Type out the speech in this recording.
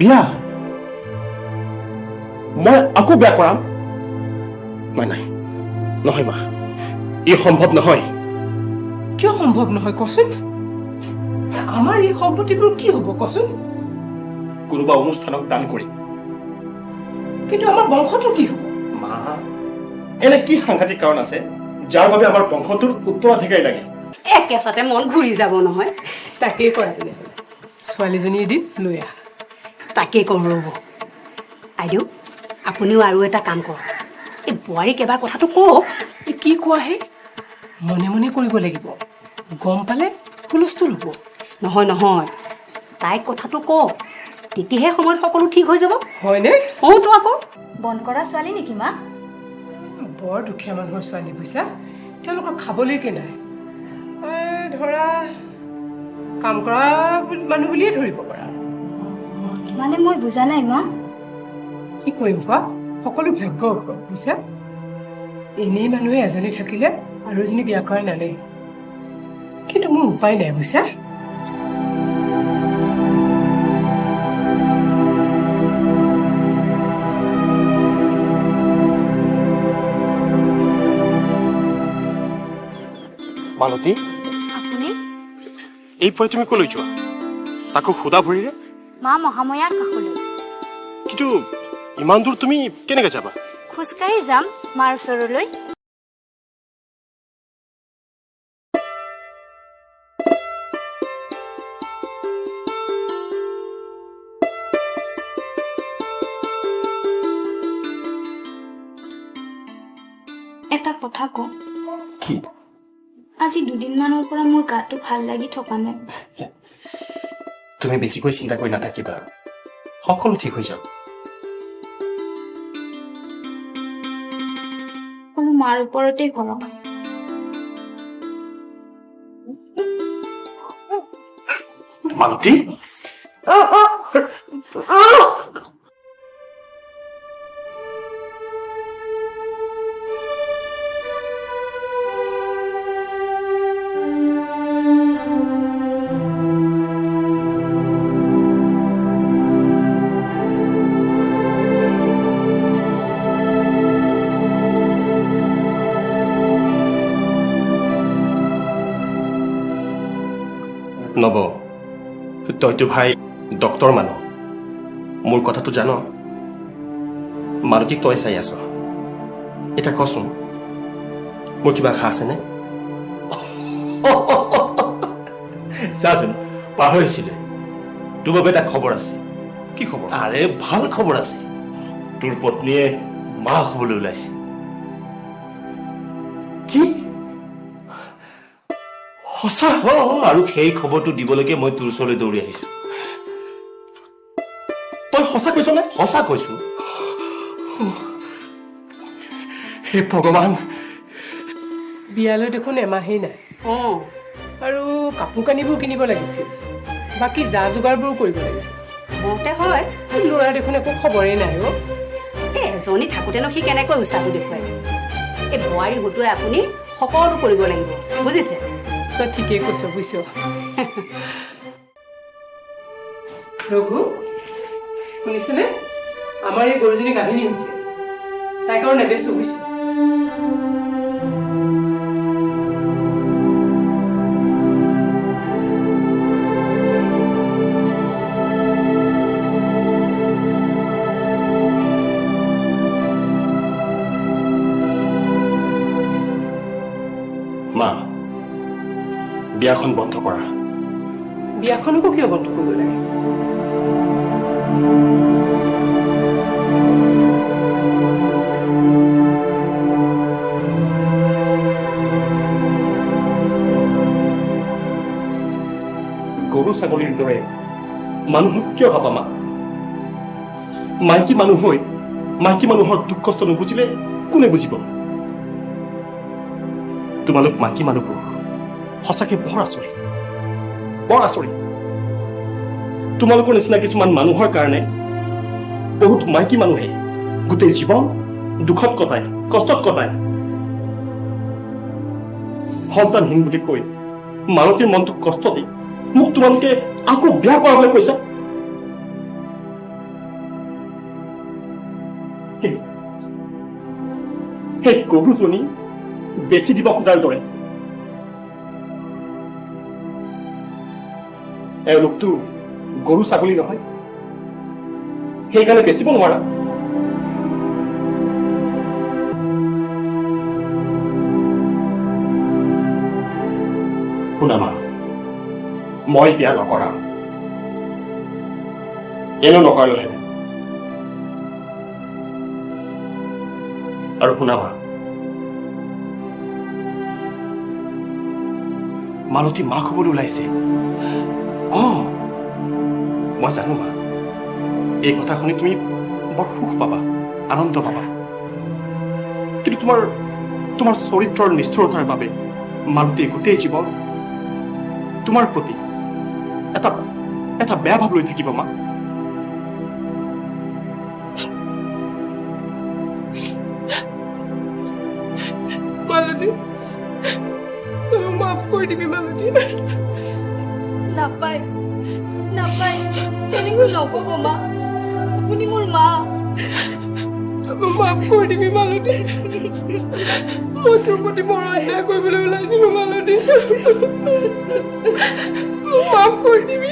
বিয়া মই আকৌ বিয়া কৰাম নাই নাই নহয় মা ই সম্ভৱ নহয় কিয় সম্ভৱ নহয় কচোন আমাৰ এই সম্পত্তিবোৰ কি হ'ব কচোন কোনোবা অনুষ্ঠানক দান কৰি কিন্তু আমাৰ বংশটো কি হ'ব মা এনে কি সাংঘাতিক কাৰণ আছে যাৰ বাবে আমাৰ বংশটোৰ উত্তৰাধিকাৰী লাগে একেচাতে মন ঘূৰি যাব নহয় তাকেই কৰা তেনেহ'লে ছোৱালীজনী এদিন লৈ আহা তাকেই কৰো ৰ'ব আইদেউ আপুনিও আৰু এটা কাম কৰক এই বোৱাৰীক এবাৰ কথাটো কওক কি কোৱাহে মনে মনে কৰিব লাগিব গম পালে হুলস্থুল হ'ব নহয় নহয় তাইক কথাটো কওক তেতিয়াহে সময়ত সকলো ঠিক হৈ যাব হয়নে অতো আকৌ বন কৰা ছোৱালী নেকি মা বৰ দুখীয়া মানুহৰ ছোৱালী বুইছা তেওঁলোকৰ খাবলৈকে নাই ধৰা কাম কৰা মানুহ বুলিয়ে ধৰিব পাৰা মানে মই বুজা নাই মা কি কৰিম কোৱা সকলো ভাগ্যৰ ওপৰত বুইছা এনেই মানুহে এজনী থাকিলে আৰু এজনী বিয়া কৰা নানে কিন্তু মোৰ উপায় নাই বুইছা মালতী আপুনি এই পৰে তুমি কলৈ যোৱা তাকো সুদা ভৰিৰে মা মহাময়াৰ কাষলৈ কিন্তু ইমান দূৰ তুমি কেনেকৈ যাবা খোজকাঢ়ি যাম মাৰ ওচৰলৈ এটা কথা কওঁ কি আজি দুদিনমানৰ পৰা মোৰ গাটো ভাল লাগি থকা নাই তুমি বেছিকৈ চিন্তা কৰি নাথাকিবা সকলো ঠিক হৈ যাব কোনো মাৰ ওপৰতে ভৰসা মালতী নব তইতো ভাই ডক্তৰ মানুহ মোৰ কথাটো জান মালতীক তই চাই আছ এতিয়া কচোন মোৰ কিবা আশা আছেনে চাচোন পাহৰিছিলে তোৰ বাবে এটা খবৰ আছে কি খবৰ আৰে ভাল খবৰ আছে তোৰ পত্নীয়ে মা হ'বলৈ ওলাইছে কি সঁচা আৰু সেই খবৰটো দিবলৈকে মই তোৰ ওচৰলৈ দৌৰি আহিছো তই সঁচা কৈছ নে সঁচা কৈছো হে ভগৱান বিয়ালৈ দেখোন এমাহেই নাই অঁ আৰু কাপোৰ কানিবোৰ কিনিব লাগিছিল বাকী যা যোগাৰবোৰ কৰিব লাগিছিল মতে হয় ল'ৰা দেখোন একো খবৰেই নাই অ' এজনী থাকোঁতেনো সি কেনেকৈ উৎসাহটো দেখুৱাই এই বোৱাৰী হতুৱাই আপুনি সকলো কৰিব লাগিব বুজিছে তই ঠিকেই কৈছ বুজিছ ৰঘু শুনিছেনে আমাৰ এই গৰুজনী গাভিনী হৈছে তাই কাৰণে নেবেচো বুজিছো মা বিয়াখন বন্ধ কৰা বিয়াখনকো কিয় বন্ধ কৰিব লাগে গৰু ছাগলীৰ দৰে মানুহক কিয় ভাবা মা মাইকী মানুহ হৈ মাইকী মানুহৰ দুখ কষ্ট নুবুজিলে কোনে বুজিব তোমালোক মাইকী মানুহবোৰ সঁচাকে বৰ আচৰিত তোমালোকৰ নিচিনা কিছুমান মানুহৰ কাৰণে বহুত মাইকী মানুহে গোটেই জীৱন দুখত কটায় কষ্টত কটায় সন্তানহীন বুলি কৈ মালতীৰ মনটোক কষ্ট দি মোক তোমালোকে আকৌ বিয়া কৰাবলৈ কৈছা সেই গৰুজনী বেচি দিব খোজাৰ দৰে এওঁলোকতো গৰু ছাগলী নহয়, সেইকাৰণে বেচিব নোৱাৰা। শুনা মা, মই বিয়া নকৰা, এনেও নকৰালে। আৰু শুনা মা, মালতী মাক হবলৈ ওলাইছে। মই জানো মা, এই কথা শুনি তুমি বৰ সুখ পাবা, আনন্দ পাবা। কিন্তু তোমাৰ চৰিত্ৰৰ নিষ্ঠুৰতাৰ বাবে মালতীয়ে গোটেই জীৱন তোমাৰ প্ৰতি এটা বেয়া ভাৱ লৈ থাকিব মা। মালতী, মাফ কৰি দিবি মালতী। নাপায় নাপায়, তেনেকৈ নক'ব মা, আপুনি মোৰ মা। মাফ কৰি দিবি মালতী, মই তোৰ প্ৰতি বৰ অন্যায় কৰিবলৈ ওলাইছিলো মালতী, মাফ কৰি দিবি।